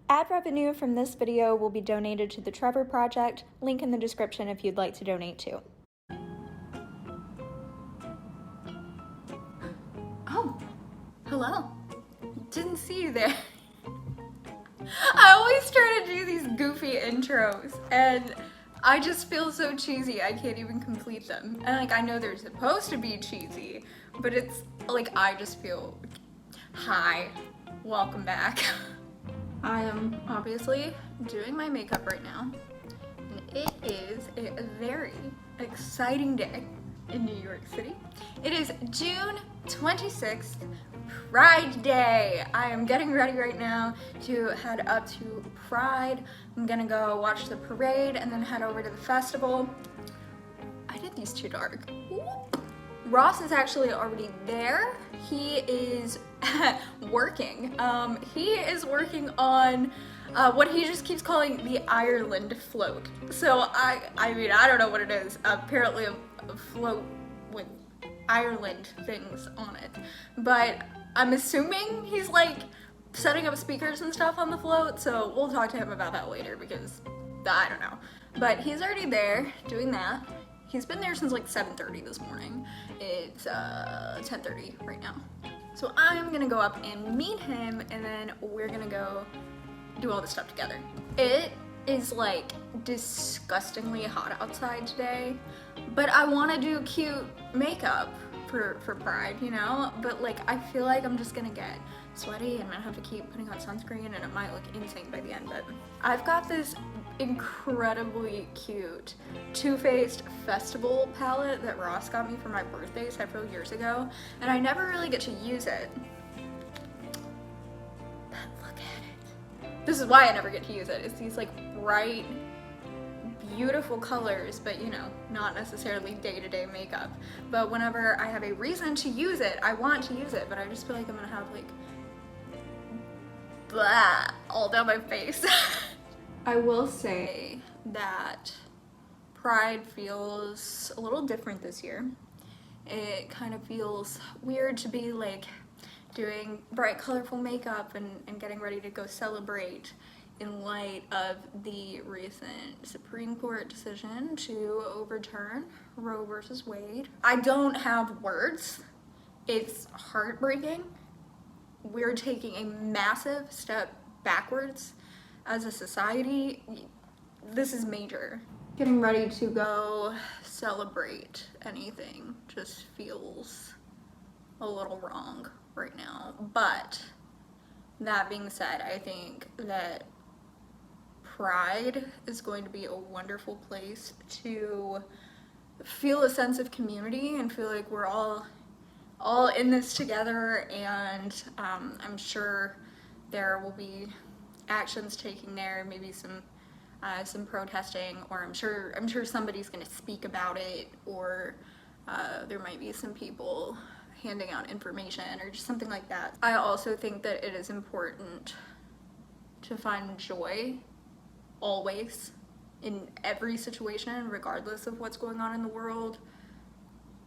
Ad revenue from this video will be donated to the Trevor Project, link in the description if you'd like to donate too. Oh, hello. Didn't see you there. I always try to do these goofy intros and I just feel so cheesy I can't even complete them. And like I know they're supposed to be cheesy, but it's like I just feel, hi, welcome back. I am obviously doing my makeup right now and it is a very exciting day in New York City. It is June 26th, Pride Day. I am getting ready right now to head up to Pride. I'm gonna go watch the parade and then head over to the festival. I did these too dark. Ross is actually already there. He is working. He is working on what he just keeps calling the Ireland float. So I mean, I don't know what it is. Apparently a float with Ireland things on it. But I'm assuming he's like setting up speakers and stuff on the float, so we'll talk to him about that later because I don't know. But he's already there doing that. He's been there since like 7:30 this morning. It's 10:30 right now. So I'm gonna go up and meet him and then we're gonna go do all this stuff together. It is like disgustingly hot outside today, but I wanna do cute makeup for Pride, you know? But like I feel like I'm just gonna get sweaty and I'm gonna have to keep putting on sunscreen and it might look insane by the end. But I've got this incredibly cute Too Faced festival palette that Ross got me for my birthday several years ago, and I never really get to use it. But look at it. This is why I never get to use it. It's these like bright, beautiful colors, but you know, not necessarily day-to-day makeup. But whenever I have a reason to use it, I want to use it, but I just feel like I'm gonna have like blah all down my face. I will say that Pride feels a little different this year. It kind of feels weird to be like doing bright colorful makeup and getting ready to go celebrate in light of the recent Supreme Court decision to overturn Roe versus Wade. I don't have words. It's heartbreaking. We're taking a massive step backwards as a society. This is major. Getting ready to go celebrate anything just feels a little wrong right now. But that being said, I think that Pride is going to be a wonderful place to feel a sense of community and feel like we're all in this together, and I'm sure there will be actions taken there, maybe some protesting, or I'm sure somebody's gonna speak about it, or there might be some people handing out information or just something like that. I also think that it is important to find joy always in every situation, regardless of what's going on in the world,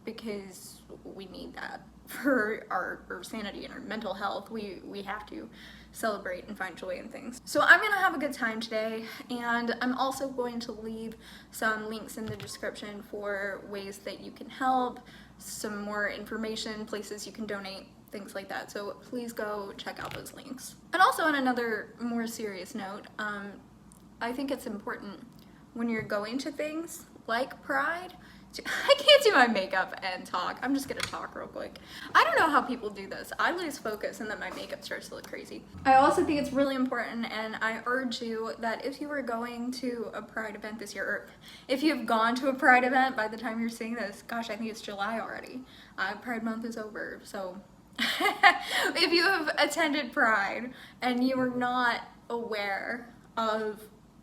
because we need that for our sanity and our mental health. We have to celebrate and find joy in things. So I'm gonna have a good time today, and I'm also going to leave some links in the description for ways that you can help, some more information, places you can donate, things like that. So please go check out those links. And also on another more serious note, I think it's important when you're going to things like Pride, I can't do my makeup and talk. I'm just gonna talk real quick. I don't know how people do this. I lose focus and then my makeup starts to look crazy. I also think it's really important, and I urge you that if you are going to a Pride event this year, or if you've gone to a Pride event by the time you're seeing this, gosh, I think it's July already. Pride month is over, so if you have attended Pride and you are not aware of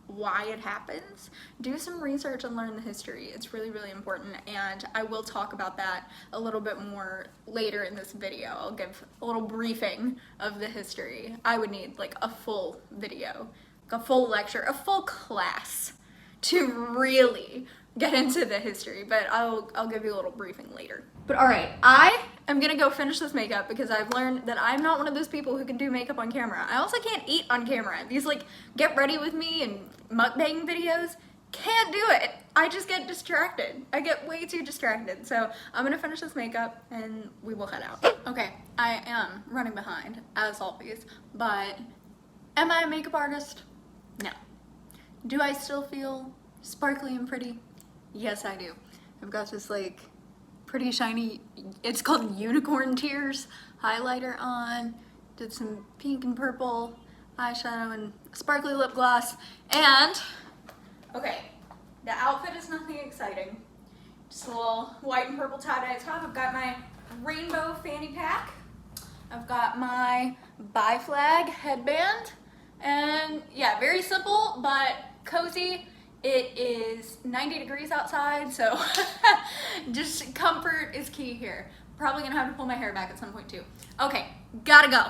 why it happens, do some research and learn the history. It's really, really important, and I will talk about that a little bit more later in this video. I'll give a little briefing of the history. I would need like a full video, a full lecture, a full class to really get into the history, but I'll give you a little briefing later. But all right, I am gonna go finish this makeup because I've learned that I'm not one of those people who can do makeup on camera. I also can't eat on camera. These like get ready with me and mukbang videos, can't do it. I just get distracted. I get way too distracted. So I'm gonna finish this makeup and we will head out. Okay, I am running behind as always, but am I a makeup artist? No. Do I still feel sparkly and pretty? Yes, I do. I've got this like pretty shiny, it's called Unicorn Tears highlighter on, did some pink and purple eyeshadow and sparkly lip gloss, and okay, the outfit is nothing exciting, just a little white and purple tie-dye top. I've got my rainbow fanny pack, I've got my Bi Flag headband, and yeah, very simple but cozy. It is 90 degrees outside, so just comfort is key here. Probably gonna have to pull my hair back at some point too. Okay, gotta go.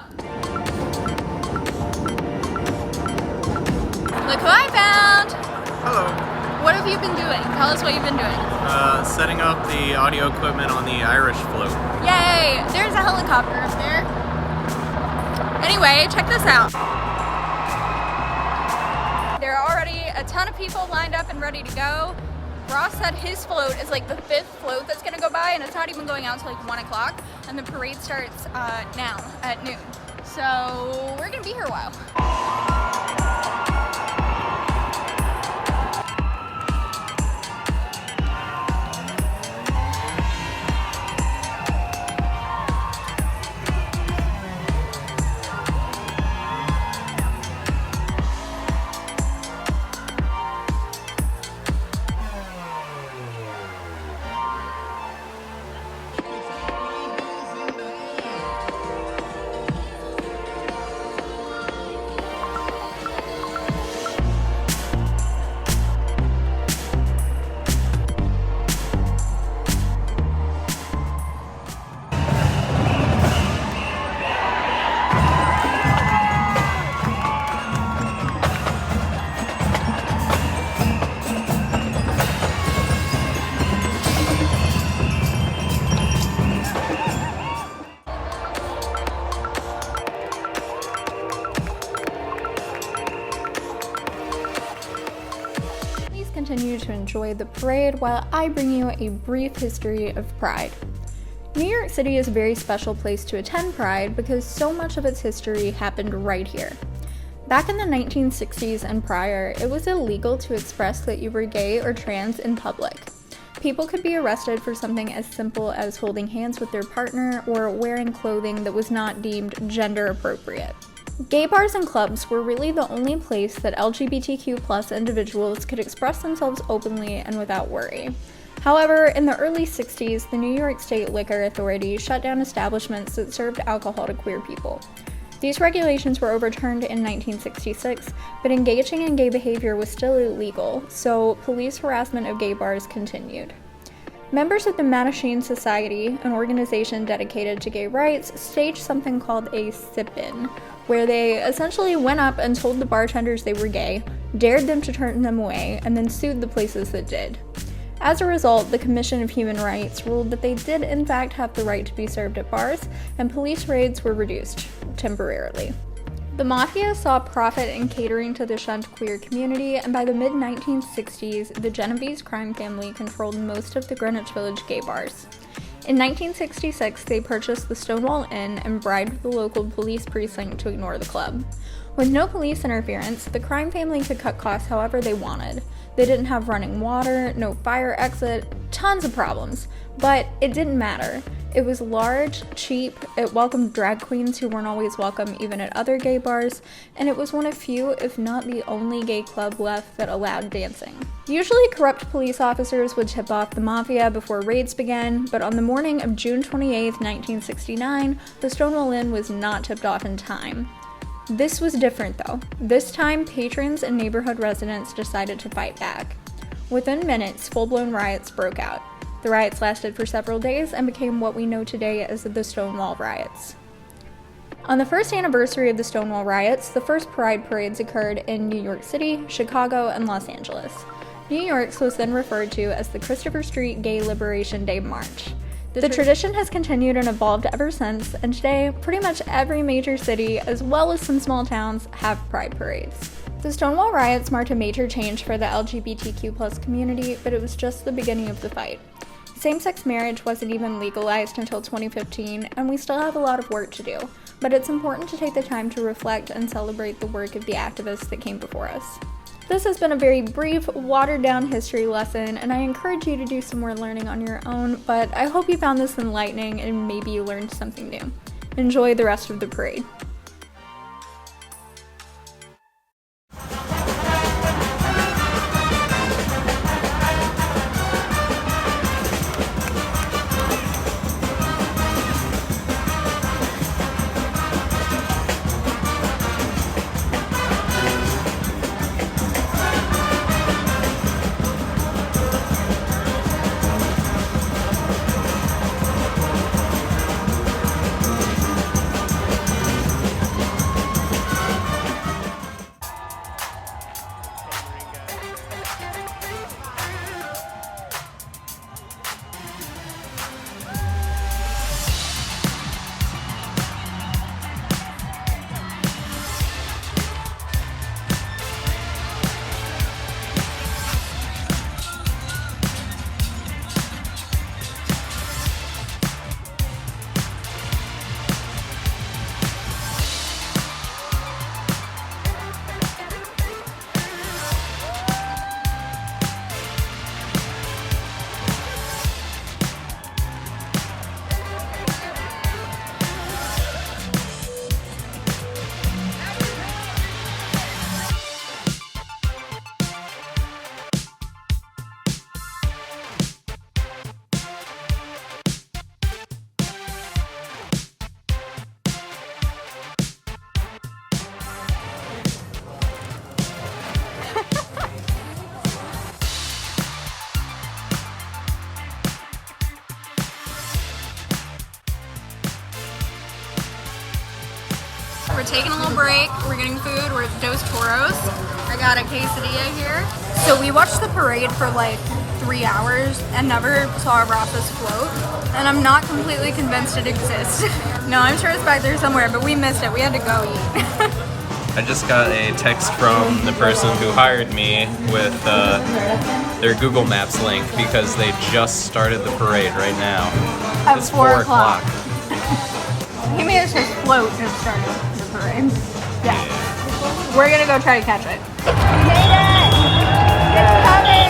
Look who I found! Hello. What have you been doing? Tell us what you've been doing. Setting up the audio equipment on the Irish float. Yay! There's a helicopter up there. Anyway, check this out. There are already a ton of people lined up and ready to go. Ross said his float is like the 5th float that's gonna go by, and it's not even going out till like 1 o'clock, and the parade starts now at noon. So we're gonna be here a while. Continue to enjoy the parade while I bring you a brief history of Pride. New York City is a very special place to attend Pride because so much of its history happened right here. Back in the 1960s and prior, it was illegal to express that you were gay or trans in public. People could be arrested for something as simple as holding hands with their partner or wearing clothing that was not deemed gender appropriate. Gay bars and clubs were really the only place that LGBTQ+ individuals could express themselves openly and without worry. However, in the early 60s, the New York State Liquor Authority shut down establishments that served alcohol to queer people. These regulations were overturned in 1966, but engaging in gay behavior was still illegal, so police harassment of gay bars continued. Members of the Mattachine Society, an organization dedicated to gay rights, staged something called a sip-in, where they essentially went up and told the bartenders they were gay, dared them to turn them away, and then sued the places that did. As a result, the Commission of Human Rights ruled that they did in fact have the right to be served at bars, and police raids were reduced, temporarily. The Mafia saw profit in catering to the shunned queer community, and by the mid-1960s, the Genovese crime family controlled most of the Greenwich Village gay bars. In 1966, they purchased the Stonewall Inn and bribed the local police precinct to ignore the club. With no police interference, the crime family could cut costs however they wanted. They didn't have running water, no fire exit, tons of problems, but it didn't matter. It was large, cheap, it welcomed drag queens who weren't always welcome even at other gay bars, and it was one of few, if not the only gay club left that allowed dancing. Usually corrupt police officers would tip off the Mafia before raids began, but on the morning of June 28, 1969, the Stonewall Inn was not tipped off in time. This was different though. This time, patrons and neighborhood residents decided to fight back. Within minutes, full-blown riots broke out. The riots lasted for several days and became what we know today as the Stonewall Riots. On the first anniversary of the Stonewall Riots, the first Pride parades occurred in New York City, Chicago, and Los Angeles. New York's was then referred to as the Christopher Street Gay Liberation Day March. The tradition has continued and evolved ever since, and today, pretty much every major city, as well as some small towns, have pride parades. The Stonewall riots marked a major change for the LGBTQ+ community, but it was just the beginning of the fight. Same-sex marriage wasn't even legalized until 2015, and we still have a lot of work to do, but it's important to take the time to reflect and celebrate the work of the activists that came before us. This has been a very brief, watered-down history lesson, and I encourage you to do some more learning on your own, but I hope you found this enlightening and maybe you learned something new. Enjoy the rest of the parade. We're taking a little break, we're getting food, we're at Dos Toros. I got a quesadilla here. So we watched the parade for like 3 hours and never saw a Rafa's float. And I'm not completely convinced it exists. No, I'm sure it's back there somewhere, but we missed it. We had to go eat. I just got a text from the person who hired me with their Google Maps link because they just started the parade right now. At It's 4 4 o'clock. He made us his float just started the parade. Yeah. We're gonna go try to catch it. We made it! It's coming!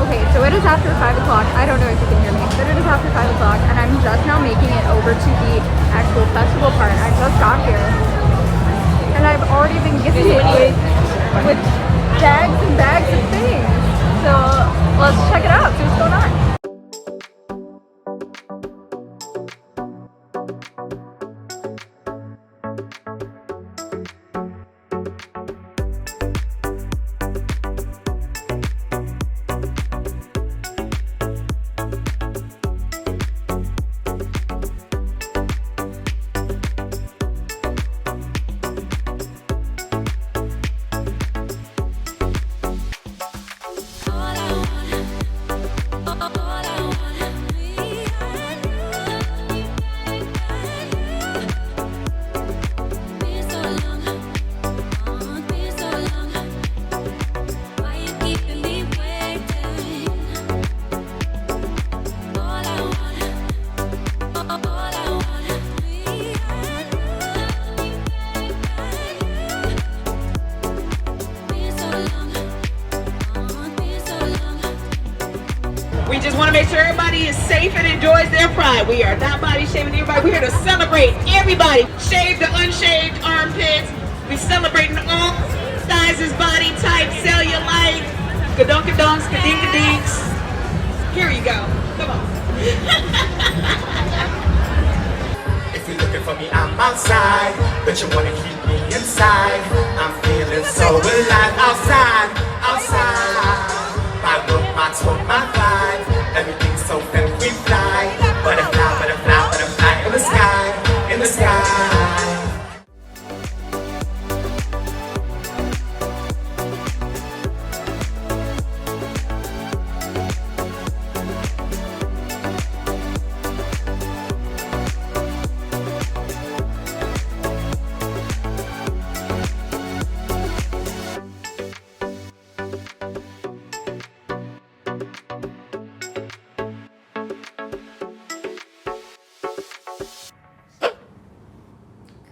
Okay, so it is after 5 o'clock. I don't know if you can hear me, but it is after 5 o'clock, and I'm just now making it over to the actual festival part. I just got here, and I've already been gifted with bags and bags of things. So let's check it out, see what's going on. We just want to make sure everybody is safe and enjoys their pride. We are not body shaming anybody. We're here to celebrate everybody. Shave the unshaved armpits. We celebrating all sizes, body types, cellulite, gadonka-donks, kadinka-dinks. Here you go. Come on. If you're looking for me, I'm outside, but you wanna keep me inside. I'm feeling so alive outside, outside. My look, my tone, my vibe, everything's so very fly. Butterfly, butterfly, butterfly in the sky, in the sky.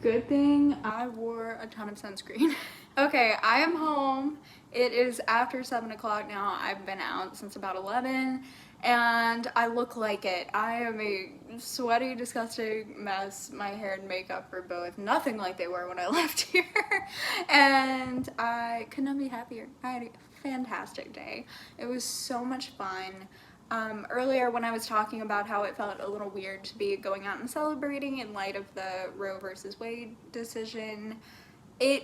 Good thing I wore a ton of sunscreen. Okay, I am home. It is after 7 o'clock now. I've been out since about 11 and I look like it. I am a sweaty, disgusting mess. My hair and makeup are both nothing like they were when I left here. And I could not be happier. I had a fantastic day. It was so much fun. Earlier when I was talking about how it felt a little weird to be going out and celebrating in light of the Roe versus Wade decision, it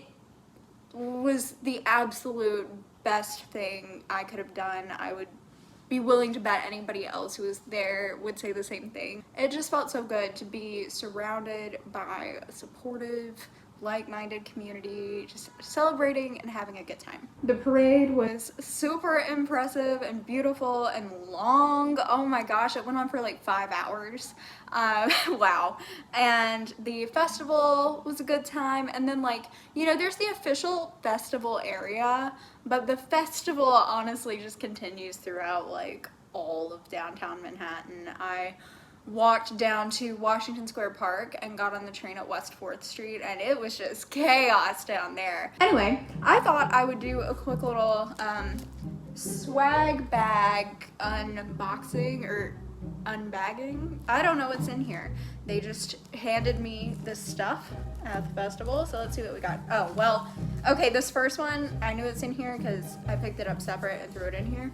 was the absolute best thing I could have done. I would be willing to bet anybody else who was there would say the same thing. It just felt so good to be surrounded by a supportive, like-minded community, just celebrating and having a good time. The parade was super impressive and beautiful and long. Oh my gosh, it went on for like 5 hours. Wow. And the festival was a good time. And then, like, you know, there's the official festival area, but the festival honestly just continues throughout like all of downtown Manhattan. I walked down to Washington Square Park and got on the train at West 4th Street and it was just chaos down there. Anyway, I thought I would do a quick little swag bag unboxing or unbagging. I don't know what's in here. They just handed me this stuff at the festival, so let's see what we got. Oh, well, okay, this first one, I knew it's in here because I picked it up separate and threw it in here.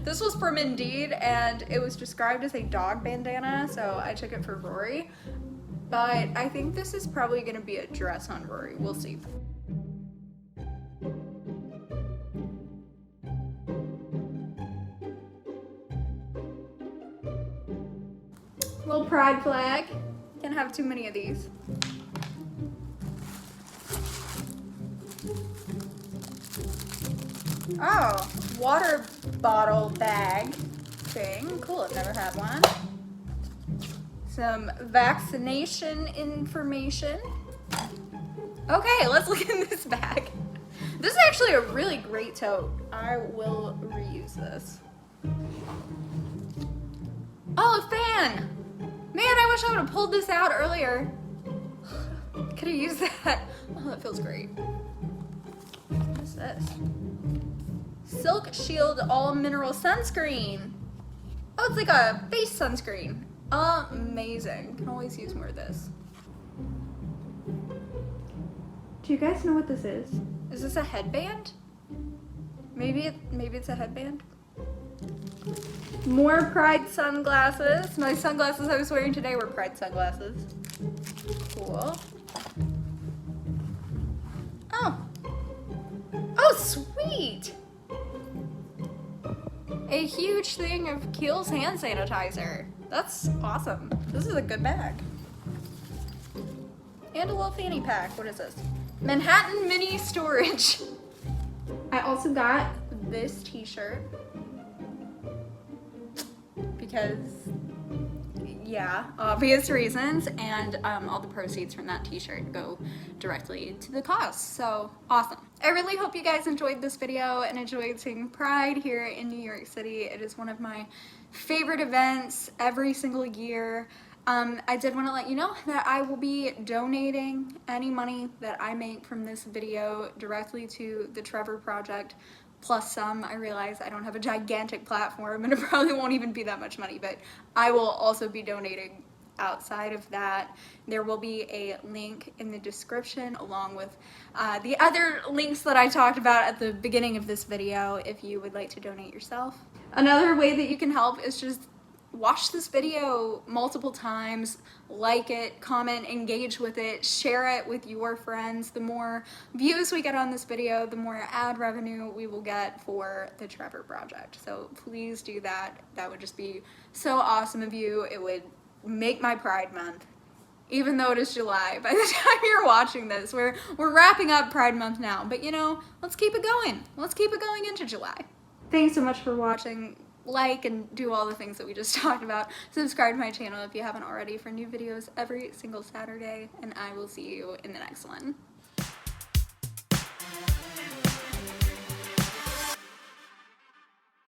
This was from Indeed and it was described as a dog bandana, so I took it for Rory. But I think this is probably gonna be a dress on Rory. We'll see. Little pride flag. Can't have too many of these. Oh, water bottle bag thing. Cool, I've never had one. Some vaccination information. Okay, let's look in this bag. This is actually a really great tote. I will reuse this. Oh, a fan! Man, I wish I would have pulled this out earlier. Could have used that. Oh, that feels great. What is this? Silk Shield All Mineral Sunscreen. Oh, it's like a face sunscreen. Amazing. Can always use more of this. Do you guys know what this is? Is this a headband? Maybe it's a headband. More Pride sunglasses. My sunglasses I was wearing today were Pride sunglasses. Cool. Oh. Oh, sweet. A huge thing of Kiehl's hand sanitizer. That's awesome. This is a good bag. And a little fanny pack. What is this? Manhattan Mini Storage. I also got this t-shirt because, yeah, obvious reasons, and all the proceeds from that t-shirt go directly to the cause. So awesome. I really hope you guys enjoyed this video and enjoyed seeing Pride here in New York City. It is one of my favorite events every single year. I did want to let you know that I will be donating any money that I make from this video directly to the Trevor Project. plus some. I realize I don't have a gigantic platform and it probably won't even be that much money, but I will also be donating outside of that. There will be a link in the description along with the other links that I talked about at the beginning of this video if you would like to donate yourself. Another way that you can help is just watch this video multiple times, like it, comment, engage with it, share it with your friends. The more views we get on this video, the more ad revenue we will get for the Trevor Project. So please do that. That would just be so awesome of you. It would make my Pride Month, even though it is July. By the time you're watching this, we're wrapping up Pride Month now, but you know, let's keep it going. Let's keep it going into July. Thanks so much for watching. Like and do all the things that we just talked about. Subscribe to my channel if you haven't already for new videos every single Saturday, and I will see you in the next one.